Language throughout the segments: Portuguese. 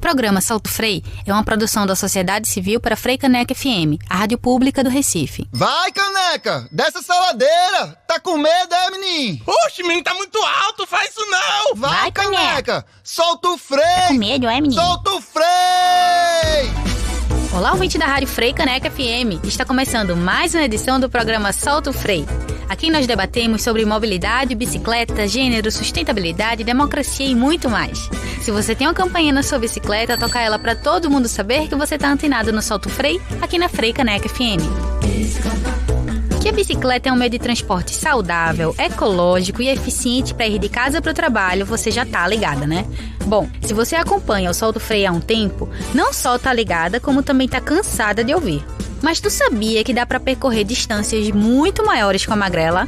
programa Solto Frei é uma produção da Sociedade Civil para Frei Caneca FM, a rádio pública do Recife. Vai, Caneca! Desce essa ladeira! Tá com medo, menino? Oxe, menino, tá muito alto, faz isso não! Vai, Caneca! Solta o freio! Tá com medo, menino? Solta o freio! Olá, ouvinte da Rádio Frei Caneca FM. Está começando mais uma edição do programa Solto Frei. Aqui nós debatemos sobre mobilidade, bicicleta, gênero, sustentabilidade, democracia e muito mais. Se você tem uma campanha na sua bicicleta, toca ela para todo mundo saber que você está antenado no Solto Frei, aqui na Frei Caneca FM. Que a bicicleta é um meio de transporte saudável, ecológico e eficiente para ir de casa para o trabalho, você já tá ligada, né? Bom, se você acompanha o Solto Frei há um tempo, não só tá ligada, como também tá cansada de ouvir. Mas tu sabia que dá para percorrer distâncias muito maiores com a magrela?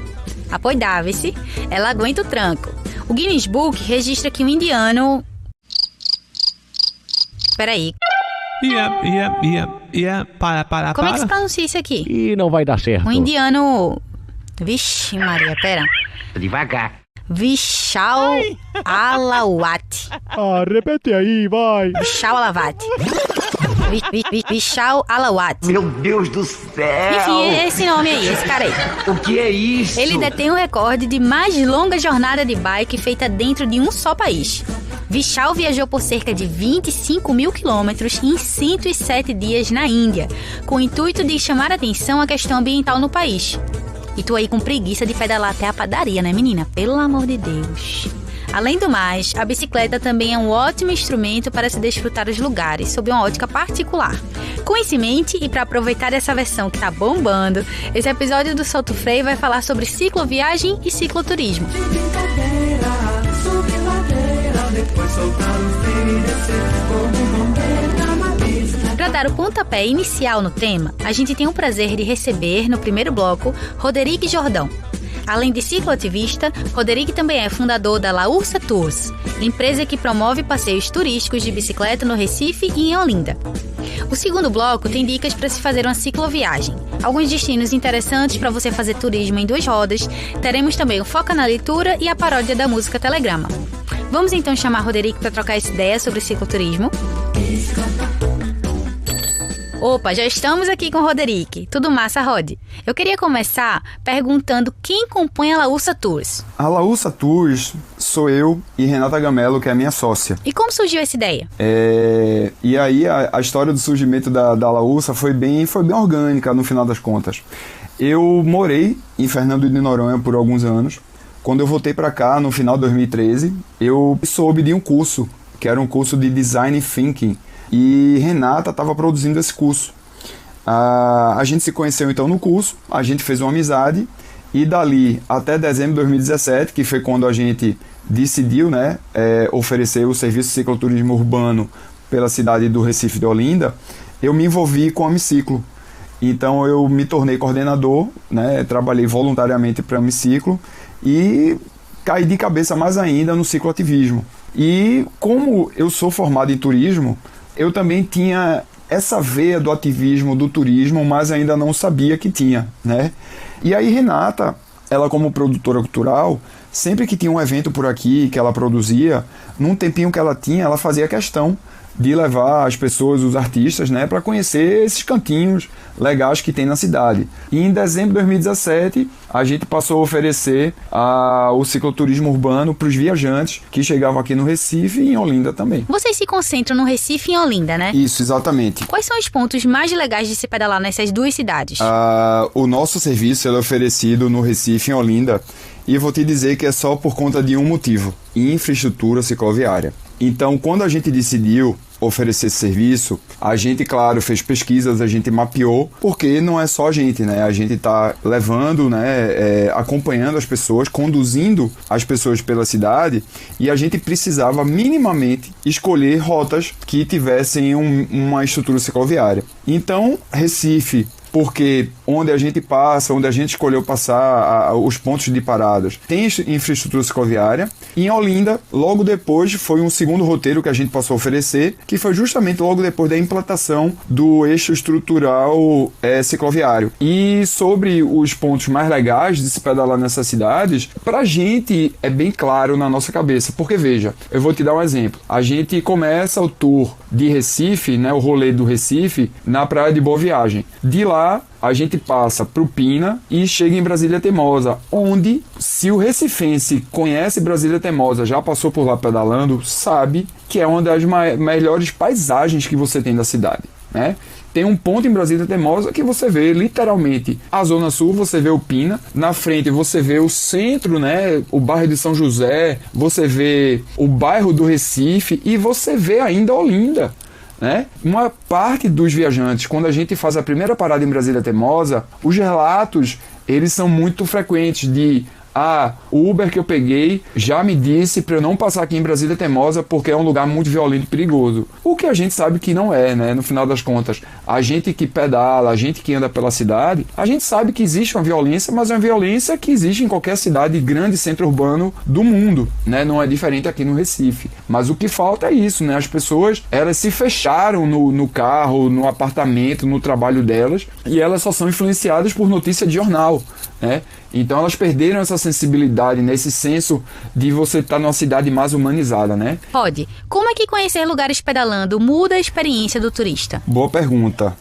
Apoiava-se, ela aguenta o tranco. O Guinness Book registra que um indiano... Peraí. Para. Como é que se pronuncia isso aqui? Ih, não vai dar certo. Um indiano... Vixe Maria, pera. Devagar. Vishal Alawat. Repete aí, vai. Vishal Alawat. Vishal Alawat. Meu Deus do céu! Enfim, é esse nome aí, esse cara aí. O que é isso? Ele detém o recorde de mais longa jornada de bike feita dentro de um só país. Vishal viajou por cerca de 25 mil quilômetros em 107 dias na Índia, com o intuito de chamar a atenção à questão ambiental no país. E tu aí com preguiça de pedalar até a padaria, né, menina? Pelo amor de Deus. Além do mais, a bicicleta também é um ótimo instrumento para se desfrutar os lugares, sob uma ótica particular. Com isso em mente, e para aproveitar essa versão que tá bombando, esse episódio do Solto Frei vai falar sobre cicloviagem e cicloturismo. Para dar o pontapé inicial no tema, a gente tem o prazer de receber, no primeiro bloco, Roderick Jordão. Além de cicloativista, Roderick também é fundador da La Ursa Tours, empresa que promove passeios turísticos de bicicleta no Recife e em Olinda. O segundo bloco tem dicas para se fazer uma cicloviagem, alguns destinos interessantes para você fazer turismo em 2 rodas, teremos também o Foca na Leitura e a paródia da música Telegrama. Vamos então chamar Roderick para trocar essa ideia sobre cicloturismo? Opa, já estamos aqui com o Roderick. Tudo massa, Rod? Eu queria começar perguntando quem compõe a La Ursa Tours. A La Ursa Tours sou eu e Renata Gamello, que é a minha sócia. E como surgiu essa ideia? E aí a história do surgimento da La Ursa foi bem orgânica no final das contas. Eu morei em Fernando de Noronha por alguns anos. Quando eu voltei para cá, no final de 2013, eu soube de um curso, que era um curso de Design Thinking, e Renata estava produzindo esse curso. A gente se conheceu então no curso, a gente fez uma amizade, e dali até dezembro de 2017, que foi quando a gente decidiu, oferecer o serviço de cicloturismo urbano pela cidade do Recife de Olinda, eu me envolvi com a Amiciclo. Então eu me tornei coordenador, trabalhei voluntariamente para a Amiciclo e caí de cabeça mais ainda no cicloativismo. E como eu sou formado em turismo, eu também tinha essa veia do ativismo, do turismo, mas ainda não sabia que tinha, E aí Renata, ela como produtora cultural, sempre que tinha um evento por aqui que ela produzia, num tempinho que ela tinha, ela fazia questão de levar as pessoas, os artistas, para conhecer esses cantinhos legais que tem na cidade. E em dezembro de 2017, a gente passou a oferecer o cicloturismo urbano para os viajantes que chegavam aqui no Recife e em Olinda também. Vocês se concentram no Recife e em Olinda, né? Isso, exatamente. Quais são os pontos mais legais de se pedalar nessas 2 cidades? O nosso serviço é oferecido no Recife e em Olinda, e eu vou te dizer que é só por conta de um motivo: infraestrutura cicloviária. Então, quando a gente decidiu oferecer esse serviço, a gente, claro, fez pesquisas, a gente mapeou, porque não é só a gente, A gente está levando, acompanhando as pessoas, conduzindo as pessoas pela cidade, e a gente precisava minimamente escolher rotas que tivessem uma estrutura cicloviária. Então, Recife porque onde a gente passa, onde a gente escolheu passar, os pontos de paradas, tem infraestrutura cicloviária. E em Olinda, logo depois, foi um segundo roteiro que a gente passou a oferecer, que foi justamente logo depois da implantação do eixo estrutural cicloviário. E sobre os pontos mais legais de se pedalar nessas cidades, pra gente é bem claro na nossa cabeça, porque veja, eu vou te dar um exemplo. A gente começa o tour de Recife, né, o rolê do Recife, na praia de Boa Viagem. De lá, a gente passa para o Pina e chega em Brasília Teimosa, onde, se o recifense conhece Brasília Teimosa, já passou por lá pedalando, sabe que é uma das melhores paisagens que você tem da cidade, né? Tem um ponto em Brasília Teimosa que você vê literalmente a Zona Sul, você vê o Pina, na frente você vê o centro, né, o bairro de São José, você vê o bairro do Recife e você vê ainda Olinda, né? Uma parte dos viajantes, quando a gente faz a primeira parada em Brasília Teimosa, os relatos, eles são muito frequentes de o Uber que eu peguei já me disse para eu não passar aqui em Brasília Teimosa porque é um lugar muito violento e perigoso. O que a gente sabe que não é, né? No final das contas, a gente que pedala, a gente que anda pela cidade, a gente sabe que existe uma violência, mas é uma violência que existe em qualquer cidade, grande centro urbano do mundo, né? Não é diferente aqui no Recife. Mas o que falta é isso, né? As pessoas, elas se fecharam no carro, no apartamento, no trabalho delas, e elas só são influenciadas por notícia de jornal, né? Então elas perderam essa sensibilidade, nesse senso de você estar numa cidade mais humanizada, né? Rod, como é que conhecer lugares pedalando muda a experiência do turista? Boa pergunta.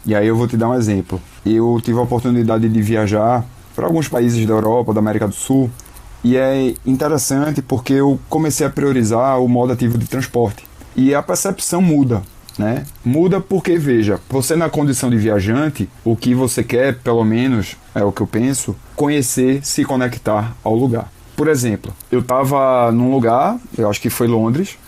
E aí eu vou te dar um exemplo. Eu tive a oportunidade de viajar para alguns países da Europa, da América do Sul, e é interessante porque eu comecei a priorizar o modo ativo de transporte. E a percepção muda, né? Muda porque, veja, você na condição de viajante, o que você quer, pelo menos, é o que eu penso, conhecer, se conectar ao lugar. Por exemplo, eu estava num lugar, eu acho que foi Londres,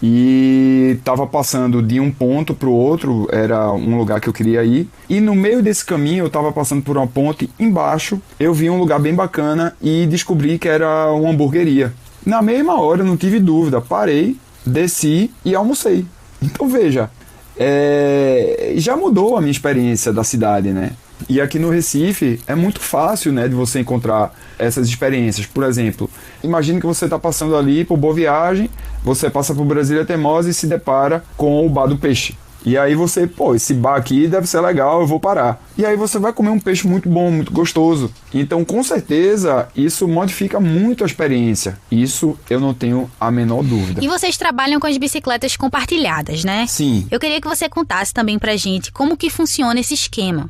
e estava passando de um ponto para o outro, era um lugar que eu queria ir, e no meio desse caminho eu estava passando por uma ponte, embaixo eu vi um lugar bem bacana e descobri que era uma hamburgueria. Na mesma hora eu não tive dúvida, parei, desci e almocei. Então veja, já mudou a minha experiência da cidade, né? E aqui no Recife é muito fácil, né, de você encontrar essas experiências. Por exemplo, imagine que você está passando ali por Boa Viagem, você passa por Brasília Teimosa e se depara com o Bar do Peixe. E aí você, esse bar aqui deve ser legal, eu vou parar. E aí você vai comer um peixe muito bom, muito gostoso. Então, com certeza, isso modifica muito a experiência. Isso eu não tenho a menor dúvida. E vocês trabalham com as bicicletas compartilhadas, né? Sim. Eu queria que você contasse também pra gente como que funciona esse esquema.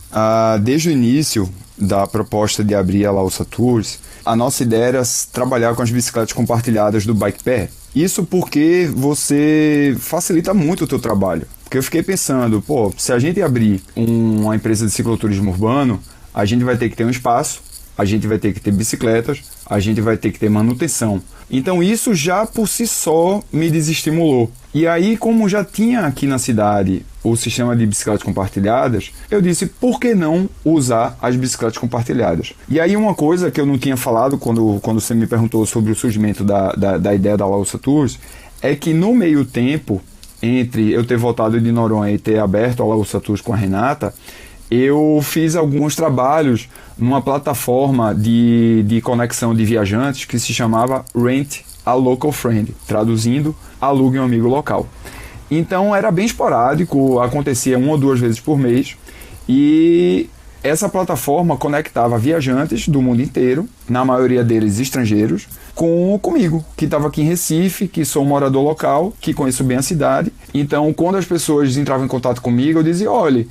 Desde o início da proposta de abrir a Laúça Tours, a nossa ideia era trabalhar com as bicicletas compartilhadas do Bike Pair. Isso porque você facilita muito o teu trabalho. Porque eu fiquei pensando, se a gente abrir uma empresa de cicloturismo urbano, a gente vai ter que ter um espaço, a gente vai ter que ter bicicletas, a gente vai ter que ter manutenção. Então isso já por si só me desestimulou. E aí, como já tinha aqui na cidade o sistema de bicicletas compartilhadas, eu disse, por que não usar as bicicletas compartilhadas? E aí uma coisa que eu não tinha falado quando você me perguntou sobre o surgimento da ideia da Laúça Tours, é que no meio tempo, entre eu ter voltado de Noronha e ter aberto a Laúça Tours com a Renata, eu fiz alguns trabalhos numa plataforma de conexão de viajantes que se chamava Rent a Local Friend, traduzindo, alugue um amigo local. Então era bem esporádico, acontecia 1 ou 2 vezes por mês, e essa plataforma conectava viajantes do mundo inteiro, na maioria deles estrangeiros, comigo, que estava aqui em Recife, que sou um morador local, que conheço bem a cidade. Então, quando as pessoas entravam em contato comigo, eu dizia, olha,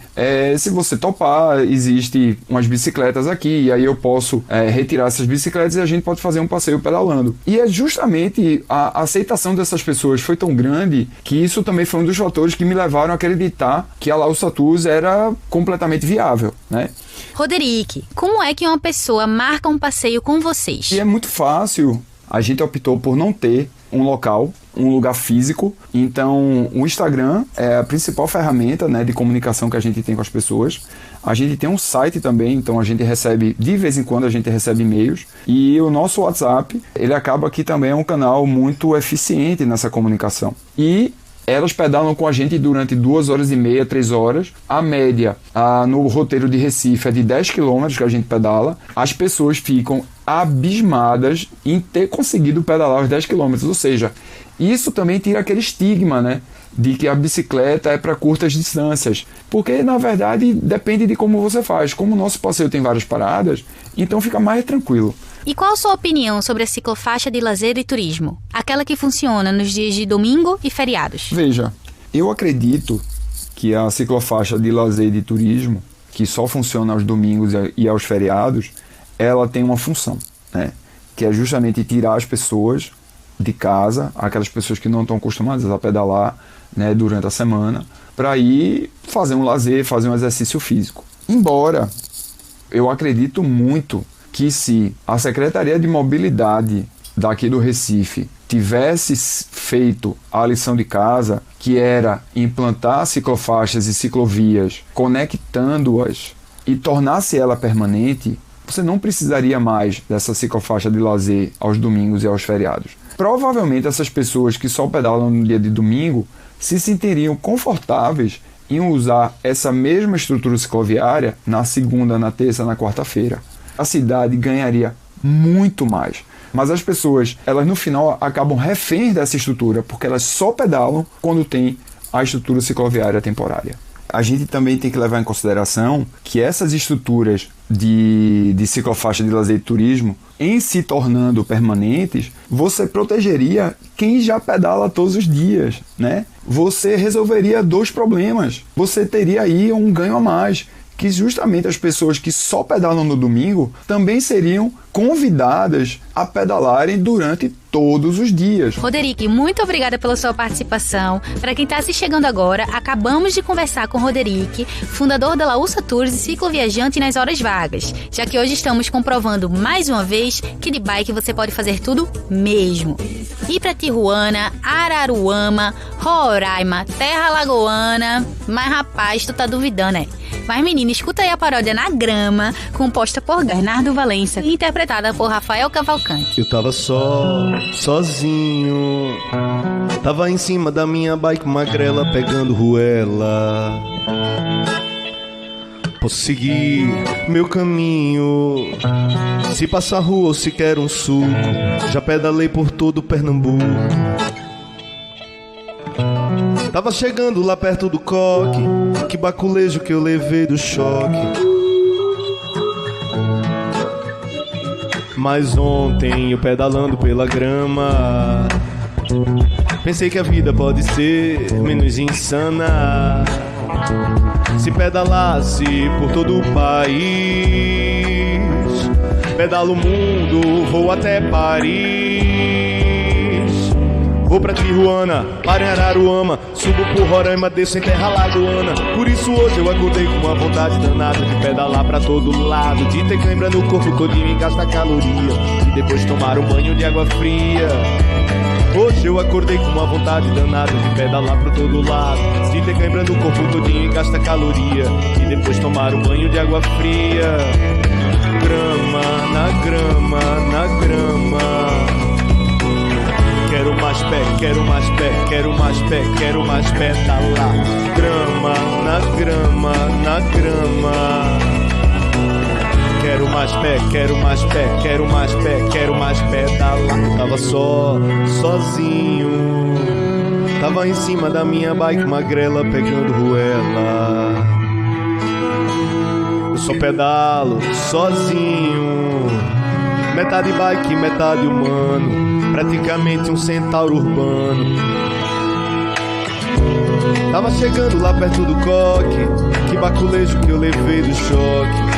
se você topar, existe umas bicicletas aqui, e aí eu posso retirar essas bicicletas e a gente pode fazer um passeio pedalando. E é justamente a aceitação dessas pessoas foi tão grande que isso também foi um dos fatores que me levaram a acreditar que a Laúça Tours era completamente viável, né? Roderick, como é que uma pessoa marca um passeio com vocês? E é muito fácil. A gente optou por não ter um local, um lugar físico. Então, o Instagram é a principal ferramenta, né, de comunicação que a gente tem com as pessoas. A gente tem um site também, então a gente recebe, de vez em quando, a gente recebe e-mails. E o nosso WhatsApp, ele acaba que também é um canal muito eficiente nessa comunicação. E elas pedalam com a gente durante 2h30, 3 horas. A média no roteiro de Recife é de 10 km que a gente pedala. As pessoas ficam abismadas em ter conseguido pedalar os 10 km. Ou seja, isso também tira aquele estigma, né, de que a bicicleta é para curtas distâncias. Porque, na verdade, depende de como você faz. Como o nosso passeio tem várias paradas, então fica mais tranquilo. E qual a sua opinião sobre a ciclofaixa de lazer e turismo? Aquela que funciona nos dias de domingo e feriados. Veja, eu acredito que a ciclofaixa de lazer e de turismo, que só funciona aos domingos e aos feriados, ela tem uma função, né? Que é justamente tirar as pessoas de casa, aquelas pessoas que não estão acostumadas a pedalar, né, durante a semana, para ir fazer um lazer, fazer um exercício físico. Embora eu acredito muito que se a Secretaria de Mobilidade daqui do Recife tivesse feito a lição de casa, que era implantar ciclofaixas e ciclovias, conectando-as e tornasse ela permanente, você não precisaria mais dessa ciclofaixa de lazer aos domingos e aos feriados. Provavelmente essas pessoas que só pedalam no dia de domingo se sentiriam confortáveis em usar essa mesma estrutura cicloviária na segunda, na terça, na quarta-feira. A cidade ganharia muito mais. Mas as pessoas, elas no final acabam reféns dessa estrutura, porque elas só pedalam quando tem a estrutura cicloviária temporária. A gente também tem que levar em consideração que essas estruturas de ciclofaixa de lazer e turismo, em se tornando permanentes, você protegeria quem já pedala todos os dias, né? Você resolveria 2 problemas. Você teria aí um ganho a mais, que justamente as pessoas que só pedalam no domingo também seriam convidadas a pedalarem durante todos os dias. Roderick, muito obrigada pela sua participação. Para quem está se chegando agora, acabamos de conversar com Roderick, fundador da Laúça Tours e cicloviajante nas horas vagas, já que hoje estamos comprovando mais uma vez que de bike você pode fazer tudo mesmo. Ir para Tijuana, Araruama, Roraima, Terra Alagoana. Mas rapaz, tu tá duvidando, né? Mas menina, escuta aí a paródia Na Grama, composta por Bernardo Valença e interpretada por Rafael Cavalcante. Eu tava sozinho, tava em cima da minha bike magrela pegando ruela. Posso seguir meu caminho, se passar rua ou se quer um suco, já pedalei por todo Pernambuco. Tava chegando lá perto do coque, que baculejo que eu levei do choque. Mas ontem eu pedalando pela grama, pensei que a vida pode ser menos insana se pedalasse por todo o país. Pedalo o mundo, vou até Paris. Vou pra Tijuana, para em Araruama, subo por Roraima, desço em Terra Alagoana. Por isso hoje eu acordei com uma vontade danada de pedalar pra todo lado, de ter cãibra no corpo todinho e gastar caloria, e depois tomar um banho de água fria. Hoje eu acordei com uma vontade danada de pedalar pra todo lado, de ter cãibra no corpo todinho e gastar caloria, e depois tomar um banho de água fria. Grama, na grama, na grama. Quero mais pé, quero mais pé, quero mais pé, quero mais pedalar. Grama, na grama, na grama. Quero mais pé, quero mais pé, quero mais pé, quero mais pedalar. Eu tava sozinho, tava em cima da minha bike magrela pegando ruela. Eu só pedalo sozinho, metade bike, metade humano, praticamente um centauro urbano. Tava chegando lá perto do coque, que baculejo que eu levei do choque.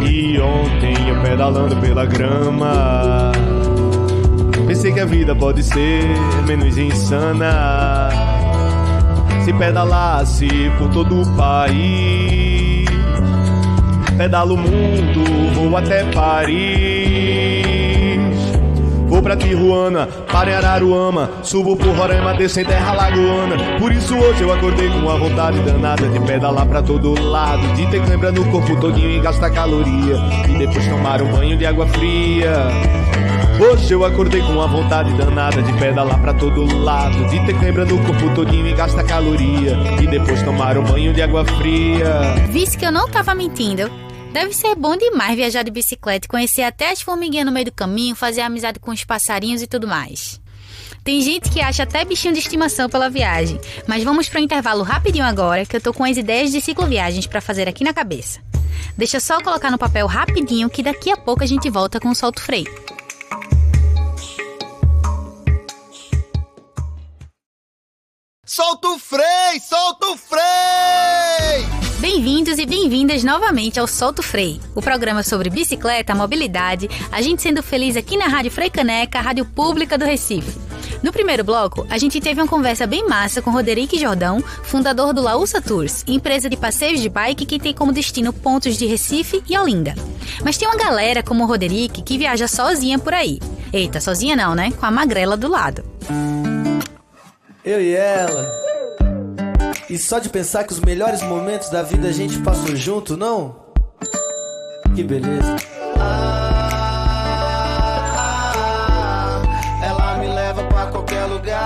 E ontem eu pedalando pela grama, pensei que a vida pode ser menos insana se pedalasse por todo o país. Pedalo o mundo, vou até Paris. Vou pra Tijuana, para em Araruama, subo por Roraima, desço em Terra Alagoana. Por isso hoje eu acordei com uma vontade danada de pedalar pra todo lado, de ter cãibra no corpo todinho e gastar caloria, e depois tomar um banho de água fria. Hoje eu acordei com uma vontade danada de pedalar pra todo lado, de ter cãibra no corpo todinho e gastar caloria, e depois tomar um banho de água fria. Visto que eu não tava mentindo, deve ser bom demais viajar de bicicleta e conhecer até as formiguinhas no meio do caminho, fazer amizade com os passarinhos e tudo mais. Tem gente que acha até bichinho de estimação pela viagem, mas vamos pro intervalo rapidinho agora, que eu tô com as ideias de cicloviagens pra fazer aqui na cabeça. Deixa só colocar no papel rapidinho que daqui a pouco a gente volta com o Solta o Freio. Solta o freio! Solta o freio! Bem-vindos e bem-vindas novamente ao Solta o Freio, o programa sobre bicicleta, mobilidade, a gente sendo feliz aqui na Rádio Freicaneca, a rádio pública do Recife. No primeiro bloco, a gente teve uma conversa bem massa com Roderick Jordão, fundador do Laúça Tours, empresa de passeios de bike que tem como destino pontos de Recife e Olinda. Mas tem uma galera como o Roderick que viaja sozinha por aí. Eita, sozinha não, né? Com a magrela do lado. Eu e ela. E só de pensar que os melhores momentos da vida a gente passou junto, não? Que beleza. Ela me leva pra qualquer lugar.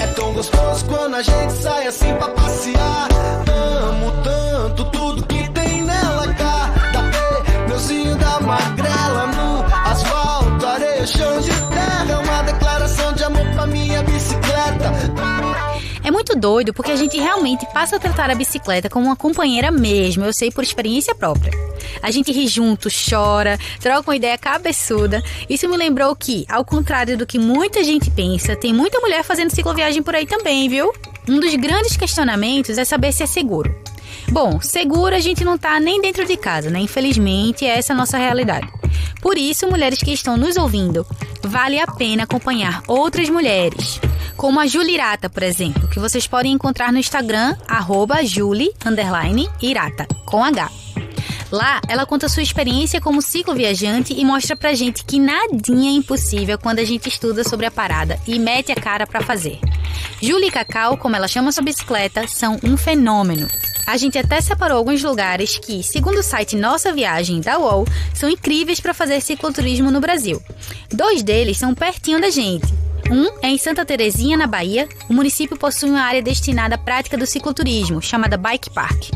É tão gostoso quando a gente sai assim pra passear. Amo tanto tudo que tem nela. Cada pneuzinho da magrela no asfalto, areia, chão de terra. É uma declaração de amor pra minha bicicleta. É muito doido porque a gente realmente passa a tratar a bicicleta como uma companheira mesmo, eu sei por experiência própria. A gente ri junto, chora, troca uma ideia cabeçuda. Isso me lembrou que, ao contrário do que muita gente pensa, tem muita mulher fazendo cicloviagem por aí também, viu? Um dos grandes questionamentos é saber se é seguro. Bom, seguro a gente não tá nem dentro de casa, né? Infelizmente, essa é a nossa realidade. Por isso, mulheres que estão nos ouvindo, vale a pena acompanhar outras mulheres, como a Julirata, por exemplo, que vocês podem encontrar no Instagram, @Juli_Irata, com H. Lá, ela conta sua experiência como cicloviajante e mostra pra gente que nadinha é impossível quando a gente estuda sobre a parada e mete a cara pra fazer. Juli e Cacau, como ela chama sua bicicleta, são um fenômeno. A gente até separou alguns lugares que, segundo o site Nossa Viagem da UOL, são incríveis para fazer cicloturismo no Brasil. 2 deles são pertinho da gente. Um é em Santa Terezinha, na Bahia. O município possui uma área destinada à prática do cicloturismo, chamada Bike Park,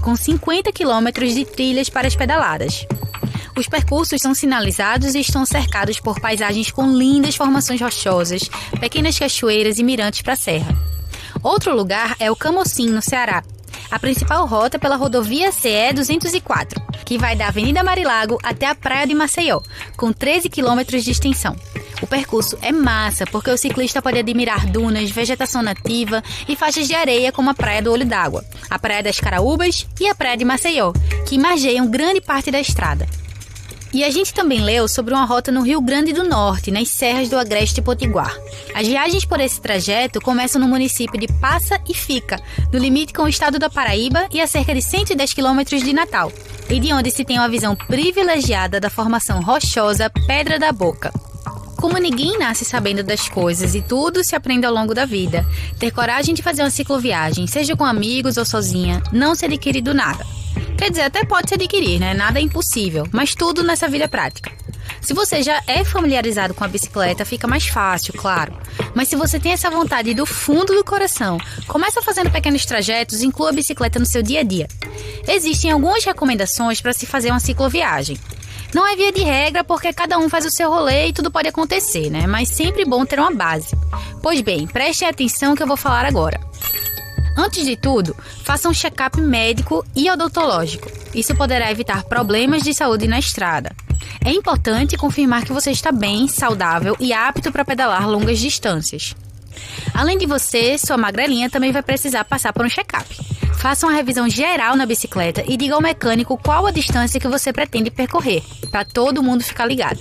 com 50 quilômetros de trilhas para as pedaladas. Os percursos são sinalizados e estão cercados por paisagens com lindas formações rochosas, pequenas cachoeiras e mirantes para a serra. Outro lugar é o Camocim, no Ceará. A principal rota pela rodovia CE 204, que vai da Avenida Marilago até a Praia de Maceió, com 13 quilômetros de extensão. O percurso é massa, porque o ciclista pode admirar dunas, vegetação nativa e faixas de areia como a Praia do Olho d'Água, a Praia das Caraúbas e a Praia de Maceió, que margeiam grande parte da estrada. E a gente também leu sobre uma rota no Rio Grande do Norte, nas serras do Agreste Potiguar. As viagens por esse trajeto começam no município de Passa e Fica, no limite com o estado da Paraíba e a cerca de 110 quilômetros de Natal, e de onde se tem uma visão privilegiada da formação rochosa Pedra da Boca. Como ninguém nasce sabendo das coisas e tudo se aprende ao longo da vida, ter coragem de fazer uma cicloviagem, seja com amigos ou sozinha, não se adquire do nada. Quer dizer, até pode se adquirir, né? Nada é impossível, mas tudo nessa vida é prática. Se você já é familiarizado com a bicicleta, fica mais fácil, claro. Mas se você tem essa vontade do fundo do coração, começa fazendo pequenos trajetos e inclua a bicicleta no seu dia a dia. Existem algumas recomendações para se fazer uma cicloviagem. Não é via de regra, porque cada um faz o seu rolê e tudo pode acontecer, né? Mas sempre bom ter uma base. Pois bem, prestem atenção que eu vou falar agora. Antes de tudo, faça um check-up médico e odontológico. Isso poderá evitar problemas de saúde na estrada. É importante confirmar que você está bem, saudável e apto para pedalar longas distâncias. Além de você, sua magrelinha também vai precisar passar por um check-up. Faça uma revisão geral na bicicleta e diga ao mecânico qual a distância que você pretende percorrer, para todo mundo ficar ligado.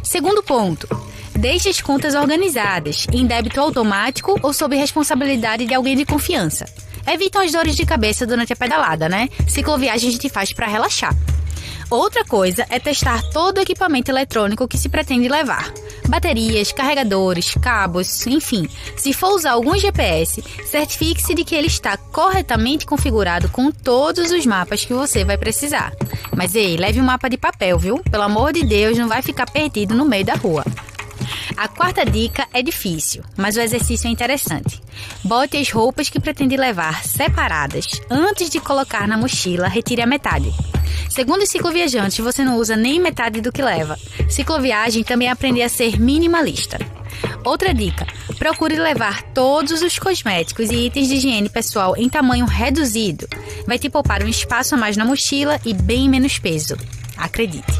Segundo ponto, deixe as contas organizadas, em débito automático ou sob responsabilidade de alguém de confiança. Evitam as dores de cabeça durante a pedalada, né? Cicloviagem a gente faz para relaxar. Outra coisa é testar todo o equipamento eletrônico que se pretende levar. Baterias, carregadores, cabos, enfim. Se for usar algum GPS, certifique-se de que ele está corretamente configurado com todos os mapas que você vai precisar. Mas ei, leve um mapa de papel, viu? Pelo amor de Deus, não vai ficar perdido no meio da rua. A quarta dica é difícil, mas o exercício é interessante. Bote as roupas que pretende levar separadas. Antes de colocar na mochila, retire a metade. Segundo os cicloviajantes, você não usa nem metade do que leva. Cicloviagem também é aprender a ser minimalista. Outra dica, procure levar todos os cosméticos e itens de higiene pessoal em tamanho reduzido. Vai te poupar um espaço a mais na mochila e bem menos peso. Acredite.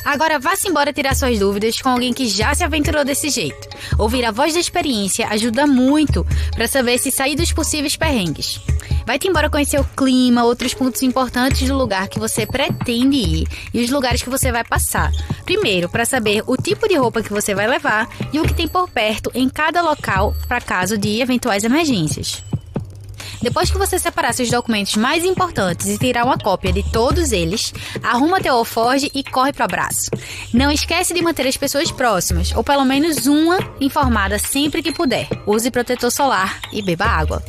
Agora vá-se embora tirar suas dúvidas com alguém que já se aventurou desse jeito. Ouvir a voz da experiência ajuda muito para saber se sair dos possíveis perrengues. Vai-te embora conhecer o clima, outros pontos importantes do lugar que você pretende ir e os lugares que você vai passar. Primeiro, para saber o tipo de roupa que você vai levar e o que tem por perto em cada local para caso de eventuais emergências. Depois que você separar seus documentos mais importantes e tirar uma cópia de todos eles, arruma teu alforje e corre pro abraço. Não esquece de manter as pessoas próximas, ou pelo menos uma informada sempre que puder. Use protetor solar e beba água.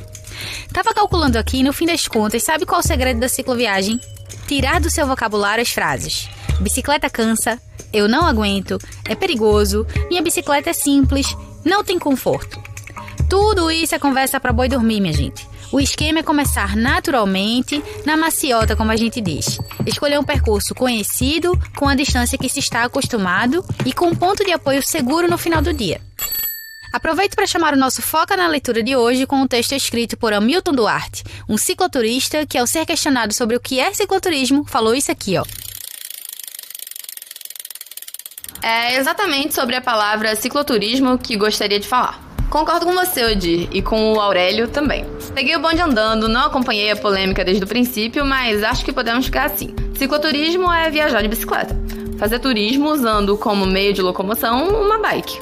Tava calculando aqui, no fim das contas, sabe qual é o segredo da cicloviagem? Tirar do seu vocabulário as frases: bicicleta cansa, eu não aguento, é perigoso, minha bicicleta é simples, não tem conforto. Tudo isso é conversa pra boi dormir, minha gente. O esquema é começar naturalmente, na maciota, como a gente diz. Escolher um percurso conhecido, com a distância que se está acostumado e com um ponto de apoio seguro no final do dia. Aproveito para chamar o nosso Foca na Leitura de hoje com um texto escrito por Hamilton Duarte, um cicloturista que, ao ser questionado sobre o que é cicloturismo, falou isso aqui, ó. É exatamente sobre a palavra cicloturismo que gostaria de falar. Concordo com você, Odir, e com o Aurélio também. Peguei o bonde andando, não acompanhei a polêmica desde o princípio, mas acho que podemos ficar assim. Cicloturismo é viajar de bicicleta. Fazer turismo usando como meio de locomoção uma bike.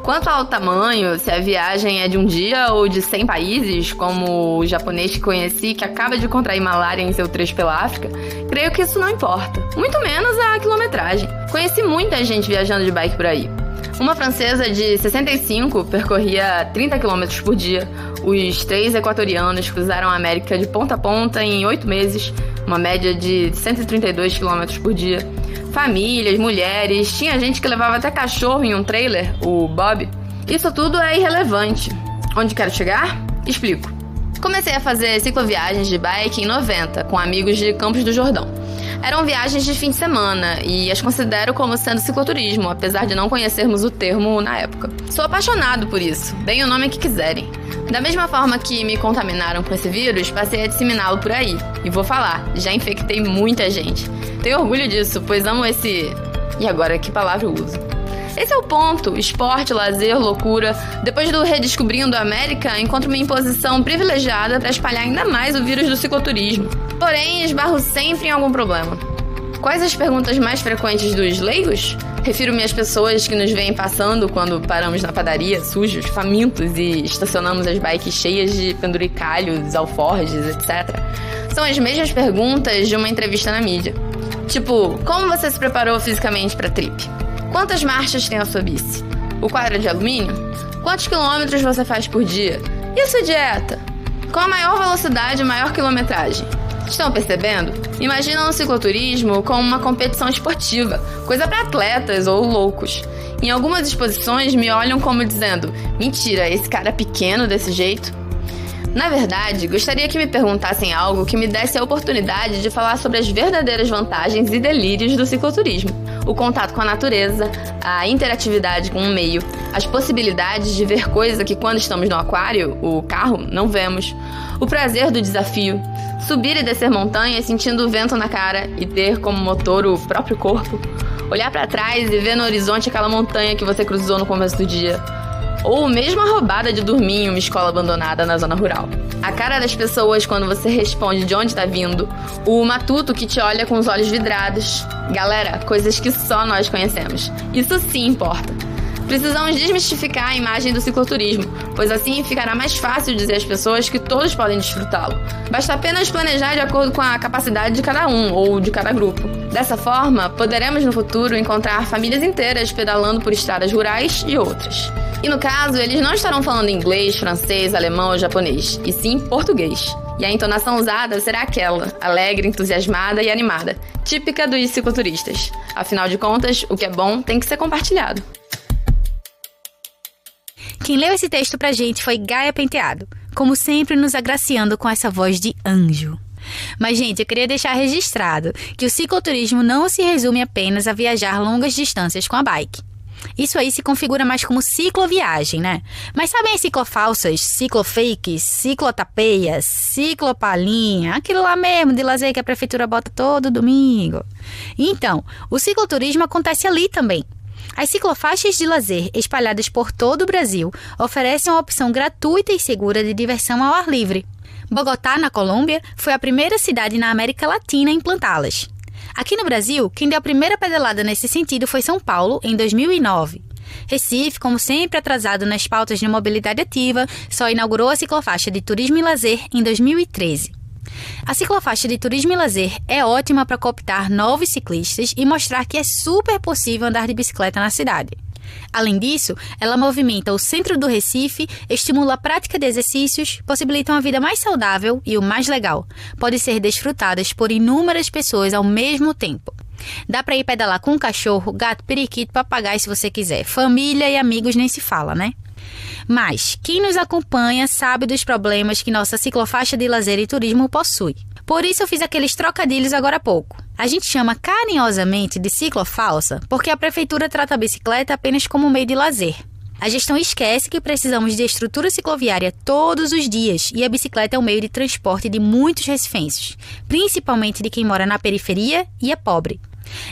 Quanto ao tamanho, se a viagem é de um dia ou de 100 países, como o japonês que conheci que acaba de contrair malária em seu trecho pela África, creio que isso não importa. Muito menos a quilometragem. Conheci muita gente viajando de bike por aí. Uma francesa de 65 percorria 30 km por dia. Os 3 equatorianos cruzaram a América de ponta a ponta em 8 meses, uma média de 132 km por dia. Famílias, mulheres, tinha gente que levava até cachorro em um trailer, o Bob. Isso tudo é irrelevante. Onde quero chegar? Explico. Comecei a fazer cicloviagens de bike em 90, com amigos de Campos do Jordão. Eram viagens de fim de semana e as considero como sendo cicloturismo, apesar de não conhecermos o termo na época. Sou apaixonado por isso, deem o nome que quiserem. Da mesma forma que me contaminaram com esse vírus, passei a disseminá-lo por aí. E vou falar, já infectei muita gente. Tenho orgulho disso, pois amo esse... E agora, que palavra eu uso? Esse é o ponto, esporte, lazer, loucura. Depois do Redescobrindo a América, encontro-me em posição privilegiada para espalhar ainda mais o vírus do cicloturismo. Porém, esbarro sempre em algum problema. Quais as perguntas mais frequentes dos leigos? Refiro-me às pessoas que nos veem passando quando paramos na padaria, sujos, famintos e estacionamos as bikes cheias de penduricalhos, alforjes, etc. São as mesmas perguntas de uma entrevista na mídia. Tipo, como você se preparou fisicamente para a trip? Quantas marchas tem a sua bici? O quadro é de alumínio? Quantos quilômetros você faz por dia? E a sua dieta? Com a maior velocidade e maior quilometragem? Estão percebendo? Imaginam o cicloturismo como uma competição esportiva, coisa para atletas ou loucos. Em algumas exposições me olham como dizendo: mentira, esse cara é pequeno desse jeito? Na verdade, gostaria que me perguntassem algo que me desse a oportunidade de falar sobre as verdadeiras vantagens e delírios do cicloturismo. O contato com a natureza, a interatividade com o meio, as possibilidades de ver coisa que quando estamos no aquário, o carro, não vemos. O prazer do desafio, subir e descer montanhas sentindo o vento na cara e ter como motor o próprio corpo. Olhar para trás e ver no horizonte aquela montanha que você cruzou no começo do dia. Ou mesmo a roubada de dormir em uma escola abandonada na zona rural. A cara das pessoas quando você responde de onde tá vindo. O matuto que te olha com os olhos vidrados. Galera, coisas que só nós conhecemos. Isso sim importa. Precisamos desmistificar a imagem do cicloturismo, pois assim ficará mais fácil dizer às pessoas que todos podem desfrutá-lo. Basta apenas planejar de acordo com a capacidade de cada um ou de cada grupo. Dessa forma, poderemos no futuro encontrar famílias inteiras pedalando por estradas rurais e outras. E no caso, eles não estarão falando inglês, francês, alemão ou japonês, e sim português. E a entonação usada será aquela, alegre, entusiasmada e animada, típica dos cicloturistas. Afinal de contas, o que é bom tem que ser compartilhado. Quem leu esse texto pra gente foi Gaia Penteado, como sempre nos agraciando com essa voz de anjo. Mas, gente, eu queria deixar registrado que o cicloturismo não se resume apenas a viajar longas distâncias com a bike. Isso aí se configura mais como cicloviagem, né? Mas sabem as ciclofalsas, ciclofakes, ciclotapeias, ciclopalinha, aquilo lá mesmo de lazer que a prefeitura bota todo domingo? Então, o cicloturismo acontece ali também. As ciclofaixas de lazer espalhadas por todo o Brasil oferecem uma opção gratuita e segura de diversão ao ar livre. Bogotá, na Colômbia, foi a primeira cidade na América Latina a implantá-las. Aqui no Brasil, quem deu a primeira pedalada nesse sentido foi São Paulo, em 2009. Recife, como sempre atrasado nas pautas de mobilidade ativa, só inaugurou a ciclofaixa de turismo e lazer em 2013. A ciclofaixa de turismo e lazer é ótima para cooptar novos ciclistas e mostrar que é super possível andar de bicicleta na cidade. Além disso, ela movimenta o centro do Recife, estimula a prática de exercícios, possibilita uma vida mais saudável e, o mais legal, pode ser desfrutadas por inúmeras pessoas ao mesmo tempo. Dá para ir pedalar com um cachorro, gato, periquito, papagaio se você quiser. Família e amigos nem se fala, né? Mas quem nos acompanha sabe dos problemas que nossa ciclofaixa de lazer e turismo possui. Por isso eu fiz aqueles trocadilhos agora há pouco. A gente chama carinhosamente de ciclofalsa porque a prefeitura trata a bicicleta apenas como um meio de lazer. A gestão esquece que precisamos de estrutura cicloviária todos os dias e a bicicleta é um meio de transporte de muitos recifenses, principalmente de quem mora na periferia e é pobre.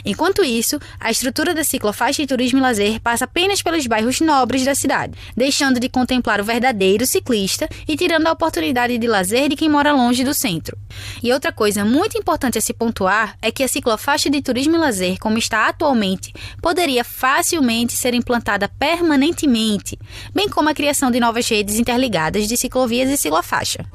Enquanto isso, a estrutura da ciclofaixa de turismo e lazer passa apenas pelos bairros nobres da cidade, deixando de contemplar o verdadeiro ciclista e tirando a oportunidade de lazer de quem mora longe do centro. E outra coisa muito importante a se pontuar é que a ciclofaixa de turismo e lazer, como está atualmente, poderia facilmente ser implantada permanentemente, bem como a criação de novas redes interligadas de ciclovias e ciclofaixa.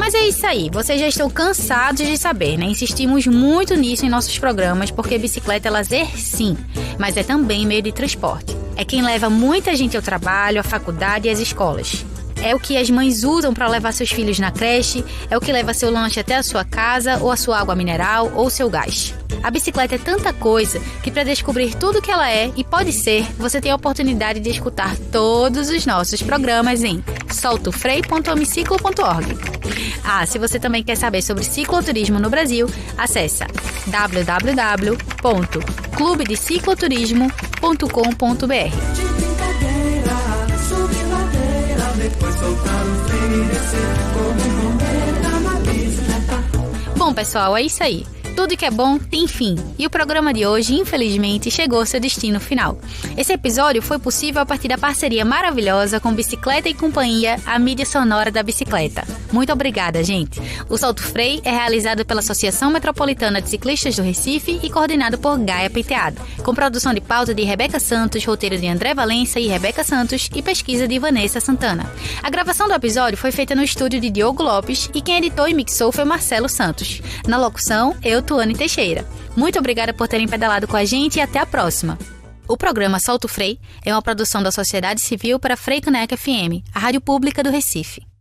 Mas é isso aí, vocês já estão cansados de saber, né? Insistimos muito nisso em nossos programas, porque bicicleta é lazer, sim, mas é também meio de transporte. É quem leva muita gente ao trabalho, à faculdade e às escolas. É o que as mães usam para levar seus filhos na creche, é o que leva seu lanche até a sua casa, ou a sua água mineral, ou seu gás. A bicicleta é tanta coisa que para descobrir tudo o que ela é e pode ser, você tem a oportunidade de escutar todos os nossos programas em soltofrei.amiciclo.org. Ah, se você também quer saber sobre cicloturismo no Brasil, acessa www.clubedecicloturismo.com.br. Bom, pessoal, é isso aí. Tudo que é bom tem fim. E o programa de hoje, infelizmente, chegou ao seu destino final. Esse episódio foi possível a partir da parceria maravilhosa com Bicicleta e Companhia, a mídia sonora da bicicleta. Muito obrigada, gente. O Solto Frei é realizado pela Associação Metropolitana de Ciclistas do Recife e coordenado por Gaia Penteado, com produção de pauta de Rebeca Santos, roteiro de André Valença e Rebeca Santos e pesquisa de Vanessa Santana. A gravação do episódio foi feita no estúdio de Diogo Lopes e quem editou e mixou foi Marcelo Santos. Na locução, eu, Tuane Teixeira. Muito obrigada por terem pedalado com a gente e até a próxima. O programa Solto Frei é uma produção da Sociedade Civil para Frei Caneca FM, a rádio pública do Recife.